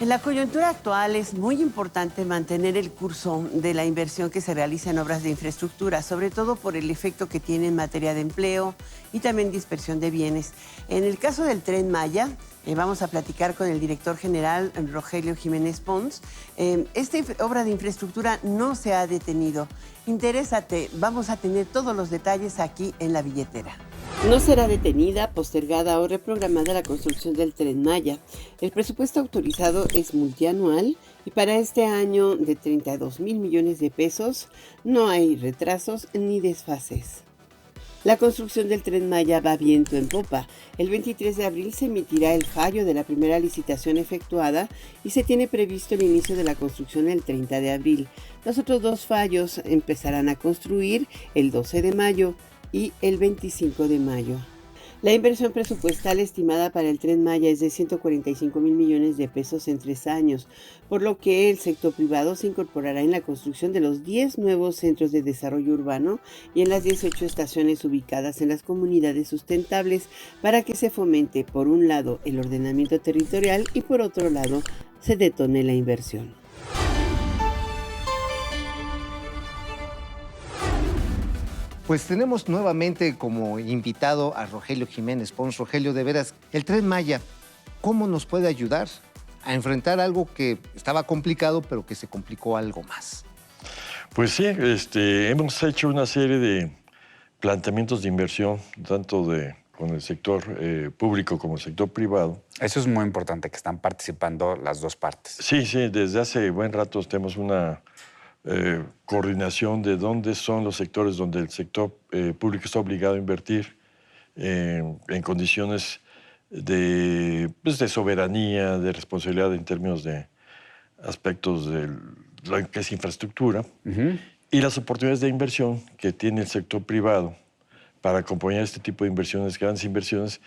En la coyuntura actual es muy importante mantener el curso de la inversión que se realiza en obras de infraestructura, sobre todo por el efecto que tiene en materia de empleo y también dispersión de bienes. En el caso del Tren Maya, vamos a platicar con el director general, Rogelio Jiménez Pons. Esta obra de infraestructura no se ha detenido. Interésate, vamos a tener todos los detalles aquí en La Billetera. No será detenida, postergada o reprogramada la construcción del Tren Maya. El presupuesto autorizado es multianual y para este año de 32,000 millones de pesos no hay retrasos ni desfases. La construcción del Tren Maya va viento en popa. El 23 de abril se emitirá el fallo de la primera licitación efectuada y se tiene previsto el inicio de la construcción el 30 de abril. Los otros dos fallos empezarán a construir el 12 de mayo y el 25 de mayo. La inversión presupuestal estimada para el Tren Maya es de 145,000 millones de pesos en 3 años, por lo que el sector privado se incorporará en la construcción de los 10 nuevos centros de desarrollo urbano y en las 18 estaciones ubicadas en las comunidades sustentables para que se fomente, por un lado, el ordenamiento territorial y por otro lado, se detone la inversión. Pues tenemos nuevamente como invitado a Rogelio Jiménez Pons. Rogelio, de veras, el Tren Maya, ¿cómo nos puede ayudar a enfrentar algo que estaba complicado, pero que se complicó algo más? Pues sí, hemos hecho una serie de planteamientos de inversión, tanto con el sector público como el sector privado. Eso es muy importante, que están participando las dos partes. Sí, desde hace buen rato tenemos una coordinación de dónde son los sectores donde el sector público está obligado a invertir en condiciones de soberanía, de responsabilidad en términos de aspectos de lo que es infraestructura, y las oportunidades de inversión que tiene el sector privado para acompañar este tipo de inversiones, grandes inversiones,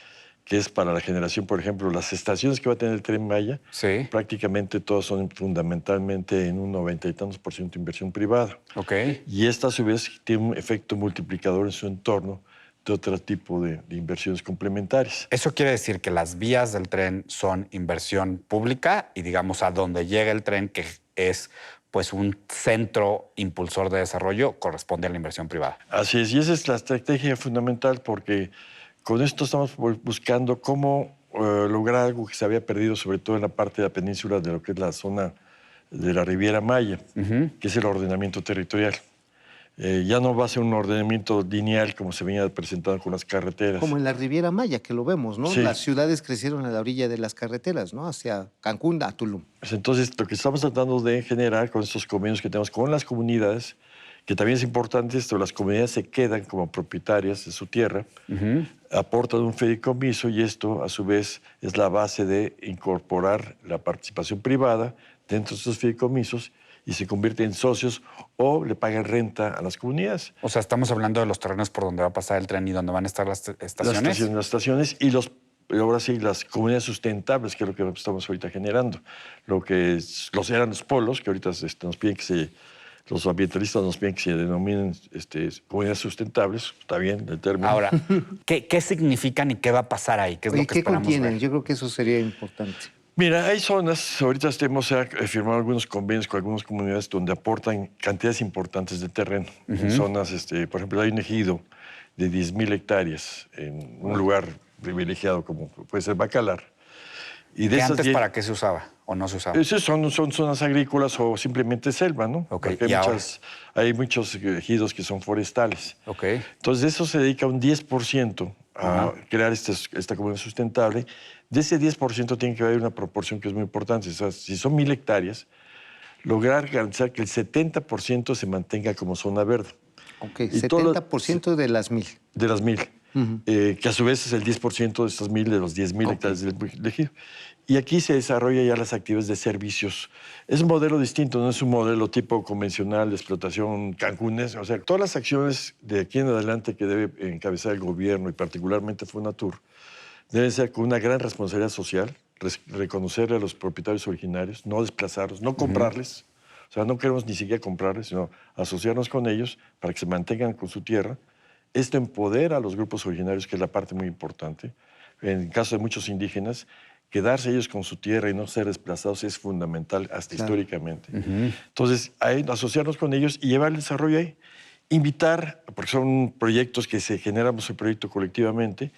que es para la generación, por ejemplo, las estaciones que va a tener el Tren Maya, sí, prácticamente todas son fundamentalmente en un 90 y tantos % de inversión privada. Okay. Y esta, a su vez, tiene un efecto multiplicador en su entorno de otro tipo de inversiones complementarias. Eso quiere decir que las vías del tren son inversión pública y, digamos, a donde llega el tren, que es pues un centro impulsor de desarrollo, corresponde a la inversión privada. Así es, y esa es la estrategia fundamental, porque con esto estamos buscando cómo lograr algo que se había perdido, sobre todo en la parte de la península de lo que es la zona de la Riviera Maya, que es el ordenamiento territorial. Ya no va a ser un ordenamiento lineal como se venía presentando con las carreteras. Como en la Riviera Maya, que lo vemos, ¿no? Sí. Las ciudades crecieron a la orilla de las carreteras, ¿no? Hacia Cancún, a Tulum. Entonces, lo que estamos tratando de generar con estos convenios que tenemos con las comunidades, que también es importante esto, las comunidades se quedan como propietarias de su tierra, aportan un fideicomiso y esto, a su vez, es la base de incorporar la participación privada dentro de estos fideicomisos y se convierte en socios o le pagan renta a las comunidades. O sea, estamos hablando de los terrenos por donde va a pasar el tren y donde van a estar las estaciones. Las estaciones y ahora sí, las comunidades sustentables, que es lo que estamos ahorita generando. Lo que eran los polos, que ahorita nos piden los ambientalistas nos piden que se denominen comunidades sustentables. Está bien el término. Ahora, ¿qué significan y qué va a pasar ahí? ¿Qué es lo que ¿Qué esperamos contienen? ver? Yo creo que eso sería importante. Mira, hay zonas, ahorita hemos firmado algunos convenios con algunas comunidades donde aportan cantidades importantes de terreno. En zonas, por ejemplo, hay un ejido de 10,000 hectáreas en un lugar privilegiado como puede ser Bacalar. Y de ¿Y esas antes para qué se usaba o no se usaba? Esas son zonas agrícolas o simplemente selva, ¿no? Okay. Porque hay muchos ejidos que son forestales. Okay. Entonces, de eso se dedica un 10% a crear esta comunidad sustentable. De ese 10% tiene que haber una proporción que es muy importante. O sea, si son 1,000 hectáreas, lograr garantizar que el 70% se mantenga como zona verde. Ok, 70% de las 1,000. De las 1,000. Que a su vez es el 10% de estas 1,000, de los 10,000 hectáreas del ejido. Y aquí se desarrolla ya las actividades de servicios. Es un modelo distinto, no es un modelo tipo convencional de explotación cancúnez. O sea, todas las acciones de aquí en adelante que debe encabezar el gobierno y particularmente Fonatur deben ser con una gran responsabilidad social, reconocerle a los propietarios originarios, no desplazarlos, no comprarles. O sea, no queremos ni siquiera comprarles, sino asociarnos con ellos para que se mantengan con su tierra. Esto empodera a los grupos originarios, que es la parte muy importante. En el caso de muchos indígenas, quedarse ellos con su tierra y no ser desplazados es fundamental hasta Claro. históricamente. Entonces, asociarnos con ellos y llevar el desarrollo ahí. Invitar, porque son proyectos que se generamos el proyecto colectivamente,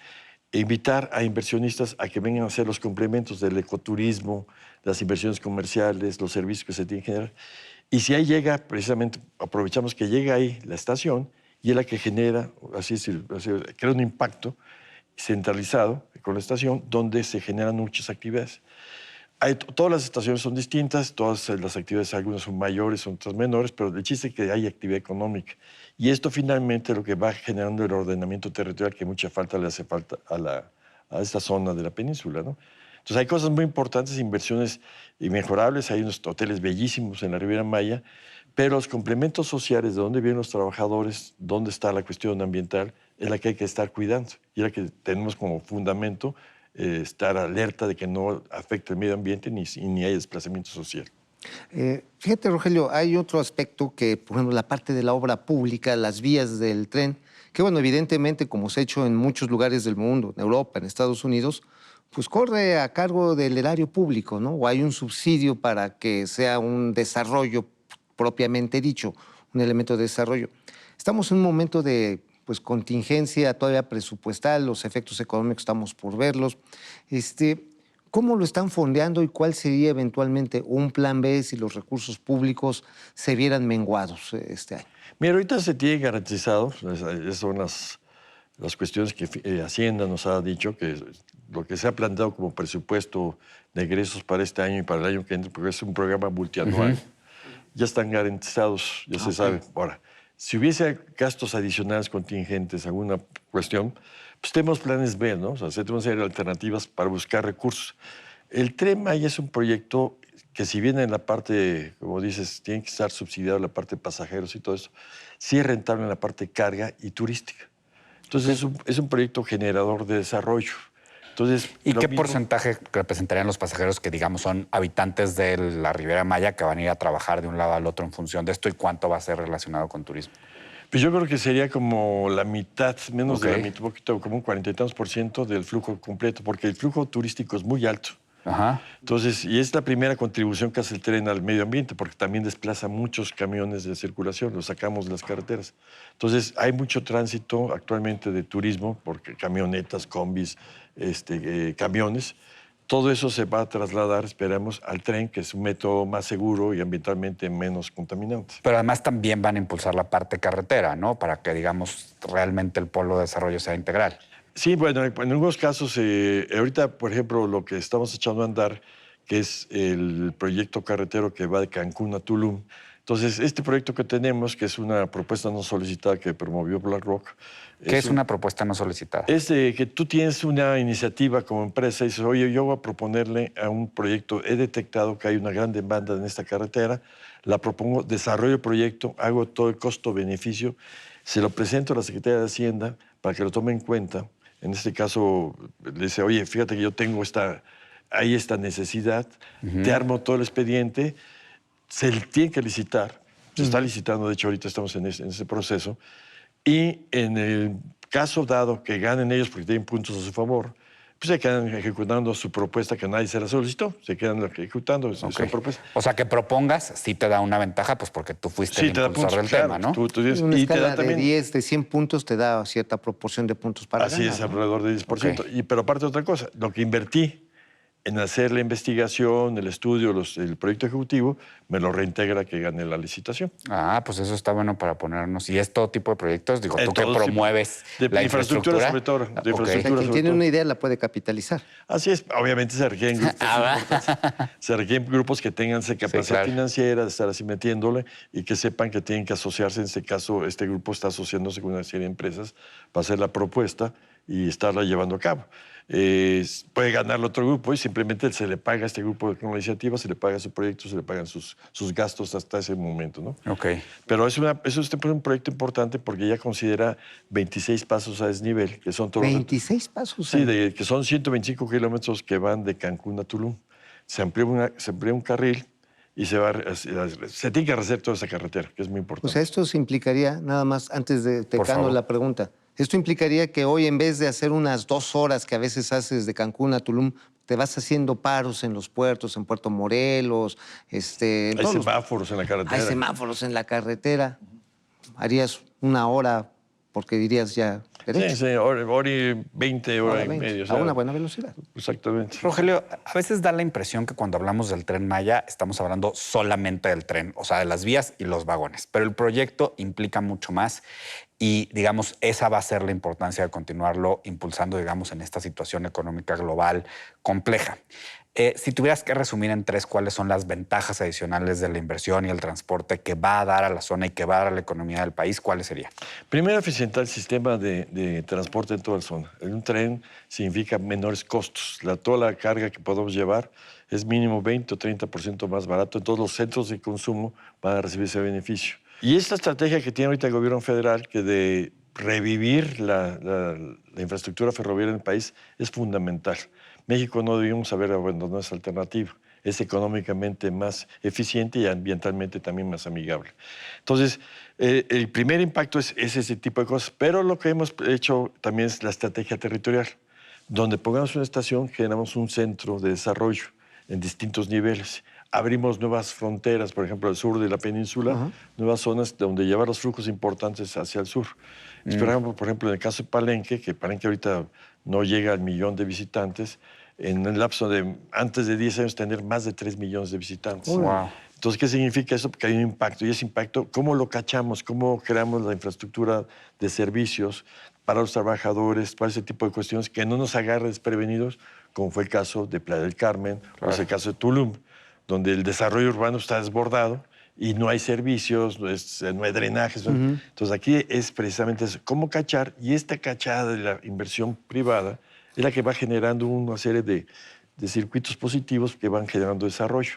e invitar a inversionistas a que vengan a hacer los complementos del ecoturismo, las inversiones comerciales, los servicios que se tienen que generar. Y si ahí llega, precisamente aprovechamos que llega ahí la estación y es la que genera, crea un impacto centralizado con la estación donde se generan muchas actividades. Todas las estaciones son distintas, todas las actividades, algunas son mayores, otras menores, pero el chiste es que hay actividad económica. Y esto finalmente es lo que va generando el ordenamiento territorial que mucha falta le hace falta a esta zona de la península, ¿no? Entonces hay cosas muy importantes, inversiones inmejorables, hay unos hoteles bellísimos en la Riviera Maya, pero los complementos sociales, de dónde vienen los trabajadores, dónde está la cuestión ambiental, es la que hay que estar cuidando y la que tenemos como fundamento estar alerta de que no afecte el medio ambiente ni hay desplazamiento social. Fíjate, Rogelio, hay otro aspecto que, por ejemplo, la parte de la obra pública, las vías del tren, que, bueno, evidentemente, como se ha hecho en muchos lugares del mundo, en Europa, en Estados Unidos, pues corre a cargo del erario público, ¿no? O hay un subsidio para que sea un desarrollo propiamente dicho, un elemento de desarrollo. Estamos en un momento de pues, contingencia todavía presupuestal, los efectos económicos estamos por verlos. ¿Cómo lo están fondeando y cuál sería eventualmente un plan B si los recursos públicos se vieran menguados este año? Mira, ahorita se tiene garantizado, esas son las cuestiones que Hacienda nos ha dicho, que lo que se ha planteado como presupuesto de egresos para este año y para el año que entra, porque es un programa multianual, ya están garantizados, ya se sabe. Ahora, si hubiese gastos adicionales contingentes, alguna cuestión, pues tenemos planes B, ¿no? O sea, tenemos que hacer alternativas para buscar recursos. El Tren Maya es un proyecto que si bien en la parte, como dices, tiene que estar subsidiado la parte de pasajeros y todo eso, sí es rentable en la parte de carga y turística. Entonces es un proyecto generador de desarrollo. Entonces, ¿Y qué porcentaje representarían los pasajeros que, digamos, son habitantes de la Riviera Maya que van a ir a trabajar de un lado al otro en función de esto y cuánto va a ser relacionado con turismo? Pues yo creo que sería como la mitad, menos de la mitad, un poquito, como un 40 y tantos % del flujo completo, porque el flujo turístico es muy alto. Ajá. Entonces, y es la primera contribución que hace el tren al medio ambiente, porque también desplaza muchos camiones de circulación, los sacamos de las carreteras. Entonces, hay mucho tránsito actualmente de turismo, porque camionetas, combis, camiones. Todo eso se va a trasladar, esperamos, al tren, que es un método más seguro y ambientalmente menos contaminante. Pero además también van a impulsar la parte carretera, ¿no? Para que, digamos, realmente el polo de desarrollo sea integral. Sí, bueno, en algunos casos, ahorita, por ejemplo, lo que estamos echando a andar, que es el proyecto carretero que va de Cancún a Tulum. Entonces, este proyecto que tenemos, que es una propuesta no solicitada que promovió BlackRock. ¿Qué es una propuesta no solicitada? Es que tú tienes una iniciativa como empresa y dices, oye, yo voy a proponerle a un proyecto, he detectado que hay una gran demanda en esta carretera, la propongo, desarrollo el proyecto, hago todo el costo-beneficio, se lo presento a la Secretaría de Hacienda para que lo tome en cuenta. En este caso, le dice, oye, fíjate que yo tengo esta necesidad, te armo todo el expediente, se tiene que licitar, se está licitando, de hecho ahorita estamos en ese proceso, y en el caso dado que ganen ellos porque tienen puntos a su favor, pues se quedan ejecutando su propuesta que nadie se la solicitó, se quedan ejecutando su propuesta. O sea, que propongas sí te da una ventaja, pues porque tú fuiste el impulsor del tema, ¿no? Una escala de 10, de 100 puntos te da cierta proporción de puntos para ganar. Así es, alrededor de 10%. Pero aparte otra cosa, lo que invertí en hacer la investigación, el estudio, el proyecto ejecutivo, me lo reintegra que gane la licitación. Ah, pues eso está bueno para ponernos. Y es todo tipo de proyectos, digo, tú que promueves de la infraestructura. Sobre todo. De infraestructura, quien tiene una idea la puede capitalizar. Así es, obviamente se requieren grupos se requieren grupos que tengan esa capacidad financiera de estar así metiéndole y que sepan que tienen que asociarse. En este caso, este grupo está asociándose con una serie de empresas para hacer la propuesta y estarla llevando a cabo. Puede ganar el otro grupo y simplemente se le paga a este grupo con la iniciativa, se le paga su proyecto, se le pagan sus gastos hasta ese momento, ¿no? Pero es un proyecto importante porque ya considera 26 pasos a desnivel, que son todos... 26 pasos. Sí, que son 125 kilómetros que van de Cancún a Tulum. Se amplía un carril y se tiene que rehacer toda esa carretera, que es muy importante. O sea, esto se implicaría, nada más, antes de Tecano la pregunta, esto implicaría que hoy, en vez de hacer unas 2 horas que a veces haces de Cancún a Tulum, te vas haciendo paros en los puertos, en Puerto Morelos, en Hay todos los- semáforos en la carretera. hay semáforos en la carretera. Harías una hora porque dirías ya derecho. Sí, hora y 20, hora y 20, media. o a sea, una buena velocidad. Exactamente. Rogelio, a veces da la impresión que cuando hablamos del Tren Maya estamos hablando solamente del tren, o sea, de las vías y los vagones, pero el proyecto implica mucho más y, digamos, esa va a ser la importancia de continuarlo impulsando, digamos, en esta situación económica global compleja. Si tuvieras que resumir en 3 cuáles son las ventajas adicionales de la inversión y el transporte que va a dar a la zona y que va a dar a la economía del país, ¿cuáles serían? Primero, eficientar el sistema de transporte en toda la zona. Un tren significa menores costos. Toda la carga que podemos llevar es mínimo 20 o 30% más barato. Entonces, los centros de consumo van a recibir ese beneficio. Y esta estrategia que tiene ahorita el gobierno federal, que de revivir la infraestructura ferroviaria en el país, es fundamental. México no debemos haber abandonado esa alternativa. Es económicamente más eficiente y ambientalmente también más amigable. Entonces, el primer impacto es ese tipo de cosas, pero lo que hemos hecho también es la estrategia territorial. Donde pongamos una estación, generamos un centro de desarrollo en distintos niveles. Abrimos nuevas fronteras, por ejemplo, al sur de la península, nuevas zonas donde llevar los flujos importantes hacia el sur. Esperamos, por ejemplo, en el caso de Palenque, que Palenque ahorita no llega al 1 millón de visitantes, en el lapso de antes de 10 años tener más de 3 millones de visitantes. Wow. Entonces, ¿qué significa eso? Porque hay un impacto, y ese impacto, ¿cómo lo cachamos? ¿Cómo creamos la infraestructura de servicios para los trabajadores, para ese tipo de cuestiones que no nos agarre desprevenidos, como fue el caso de Playa del Carmen, o es el caso de Tulum, donde el desarrollo urbano está desbordado y no hay servicios, no hay drenajes. Entonces, aquí es precisamente eso, cómo cachar, y esta cachada de la inversión privada es la que va generando una serie de circuitos positivos que van generando desarrollo.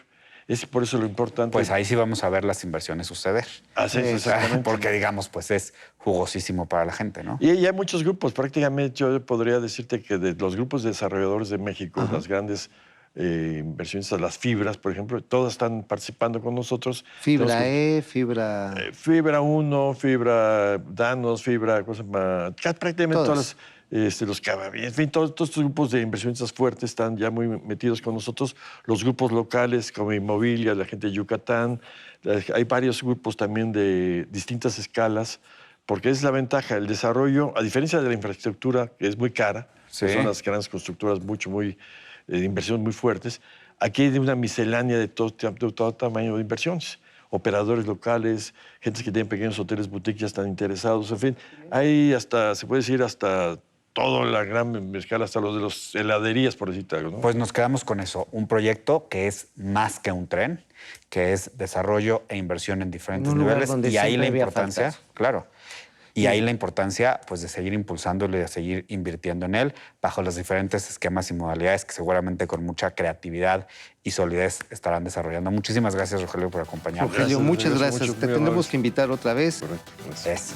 Es por eso lo importante. Pues ahí sí vamos a ver las inversiones suceder. Así es, exactamente. Porque, digamos, pues es jugosísimo para la gente, ¿no? Y hay muchos grupos. Prácticamente yo podría decirte que de los grupos de desarrolladores de México, las grandes inversionistas, las fibras, por ejemplo, todas están participando con nosotros. Fibra fibra... Fibra 1, Fibra Danos, Fibra, prácticamente todas los Cavavies, en fin, todos estos grupos de inversionistas fuertes están ya muy metidos con nosotros. Los grupos locales como Inmobilia, la gente de Yucatán, hay varios grupos también de distintas escalas, porque es la ventaja, el desarrollo, a diferencia de la infraestructura, que es muy cara, Sí. que son las grandes constructoras de inversiones muy fuertes, aquí hay de una miscelánea de todo tamaño de inversiones. Operadores locales, gente que tienen pequeños hoteles, boutiques, ya están interesados, en fin. Hay hasta, se puede decir, hasta toda la gran escala, hasta los de las heladerías, por decirte algo, ¿no? Pues nos quedamos con eso, un proyecto que es más que un tren, que es desarrollo e inversión en diferentes En un lugar niveles. donde Y ahí siempre la había importancia, faltas. claro, y ahí la importancia pues de seguir impulsándolo y de seguir invirtiendo en él bajo los diferentes esquemas y modalidades que seguramente con mucha creatividad y solidez estarán desarrollando. Muchísimas gracias, Rogelio, por acompañarnos. Rogelio, muchas gracias. mucho, Te muy tendremos amables. que invitar otra vez. Correcto, gracias. Eso.